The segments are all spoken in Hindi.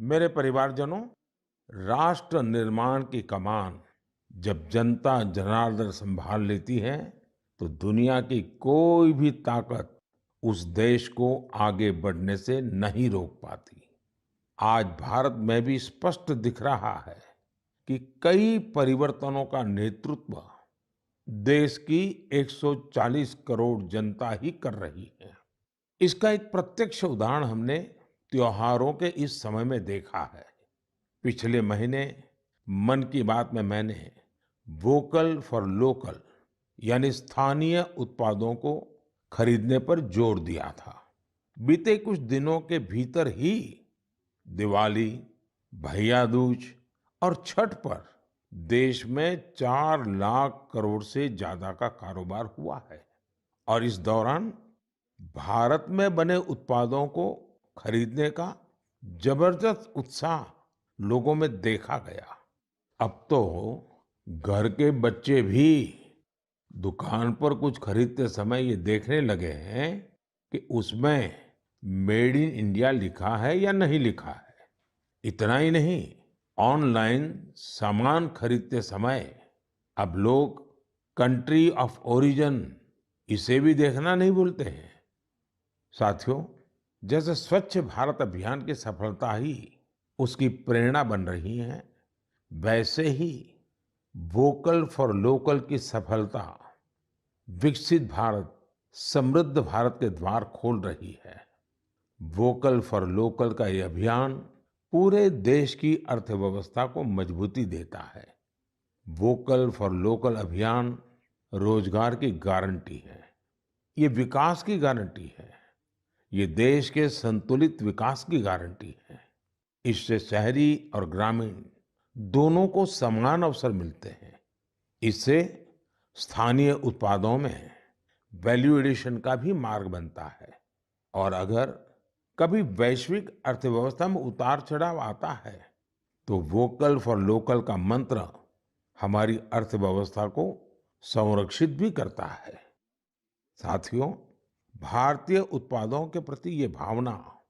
मेरे परिवारजनों, राष्ट्र निर्माण की कमान जब जनता जनार्दन संभाल लेती है, तो दुनिया की कोई भी ताकत उस देश को आगे बढ़ने से नहीं रोक पाती। आज भारत में भी स्पष्ट दिख रहा है कि कई परिवर्तनों का नेतृत्व देश की 140 करोड़ जनता ही कर रही है। इसका एक प्रत्यक्ष उदाहरण हमने त्योहारों के इस समय में देखा है। पिछले महीने मन की बात में मैंने वोकल फॉर लोकल यानी स्थानीय उत्पादों को खरीदने पर जोर दिया था। बीते कुछ दिनों के भीतर ही दिवाली, भैया दूज और छठ पर देश में 4 लाख करोड़ से ज्यादा का कारोबार हुआ है। और इस दौरान भारत में बने उत्पादों को खरीदने का जबरदस्त उत्साह लोगों में देखा गया। अब तो घर के बच्चे भी दुकान पर कुछ खरीदते समय ये देखने लगे हैं कि उसमें मेड इन इंडिया लिखा है या नहीं लिखा है। इतना ही नहीं, ऑनलाइन सामान खरीदते समय अब लोग कंट्री ऑफ ओरिजिन इसे भी देखना नहीं भूलते हैं। साथियों, जैसे स्वच्छ भारत अभियान की सफलता ही उसकी प्रेरणा बन रही है, वैसे ही वोकल फॉर लोकल की सफलता विकसित भारत, समृद्ध भारत के द्वार खोल रही है। वोकल फॉर लोकल का ये अभियान पूरे देश की अर्थव्यवस्था को मजबूती देता है। वोकल फॉर लोकल अभियान रोजगार की गारंटी है, ये विकास की गारंटी है, ये देश के संतुलित विकास की गारंटी है। इससे शहरी और ग्रामीण दोनों को समान अवसर मिलते हैं। इससे स्थानीय उत्पादों में वैल्यू एडिशन का भी मार्ग बनता है। और अगर कभी वैश्विक अर्थव्यवस्था में उतार चढ़ाव आता है, तो वोकल फॉर लोकल का मंत्र हमारी अर्थव्यवस्था को संरक्षित भी करता है। साथियों, भारतीय उत्पादों के प्रति ये भावना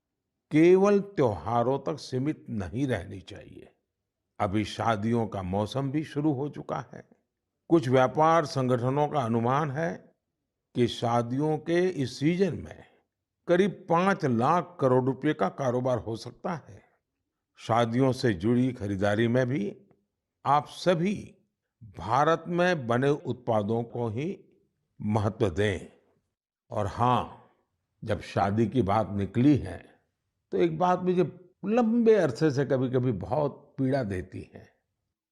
केवल त्योहारों तक सीमित नहीं रहनी चाहिए। अभी शादियों का मौसम भी शुरू हो चुका है। कुछ व्यापार संगठनों का अनुमान है कि शादियों के इस सीजन में करीब 5 लाख करोड़ रुपए का कारोबार हो सकता है। शादियों से जुड़ी खरीदारी में भी आप सभी भारत में बने उत्पादों को ही महत्व दें। और हाँ, जब शादी की बात निकली है, तो एक बात मुझे लंबे अरसे से कभी-कभी बहुत पीड़ा देती है।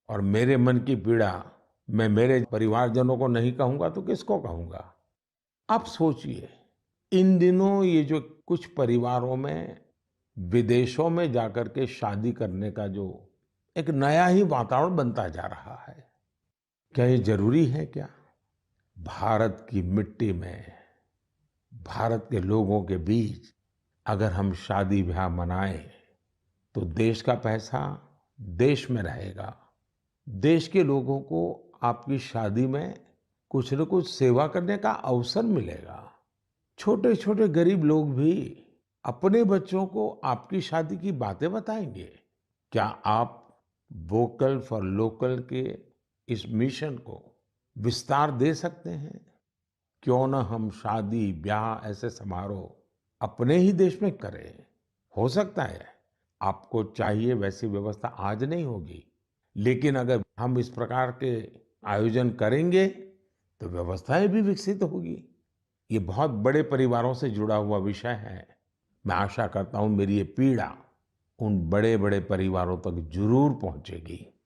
और मेरे मन की पीड़ा मैं मेरे परिवारजनों को नहीं कहूंगा तो किसको कहूंगा? आप सोचिए, इन दिनों ये जो कुछ परिवारों में विदेशों में जाकर के शादी करने का जो एक नया ही वातावरण बनता जा रहा है, क्या ये जरूरी है क्या? भारत की मिट्टी में, भारत के लोगों के बीच अगर हम शादी ब्याह मनाएं, तो देश का पैसा देश में रहेगा। देश के लोगों को आपकी शादी में कुछ न कुछ सेवा करने का अवसर मिलेगा। छोटे छोटे गरीब लोग भी अपने बच्चों को आपकी शादी की बातें बताएंगे। क्या आप वोकल फॉर लोकल के इस मिशन को विस्तार दे सकते हैं? क्यों न हम शादी ब्याह ऐसे समारोह अपने ही देश में करें? हो सकता है आपको चाहिए वैसी व्यवस्था आज नहीं होगी, लेकिन अगर हम इस प्रकार के आयोजन करेंगे तो व्यवस्थाएं भी विकसित होगी। ये बहुत बड़े परिवारों से जुड़ा हुआ विषय है। मैं आशा करता हूं मेरी ये पीड़ा उन बड़े बड़े परिवारों तक जरूर पहुंचेगी।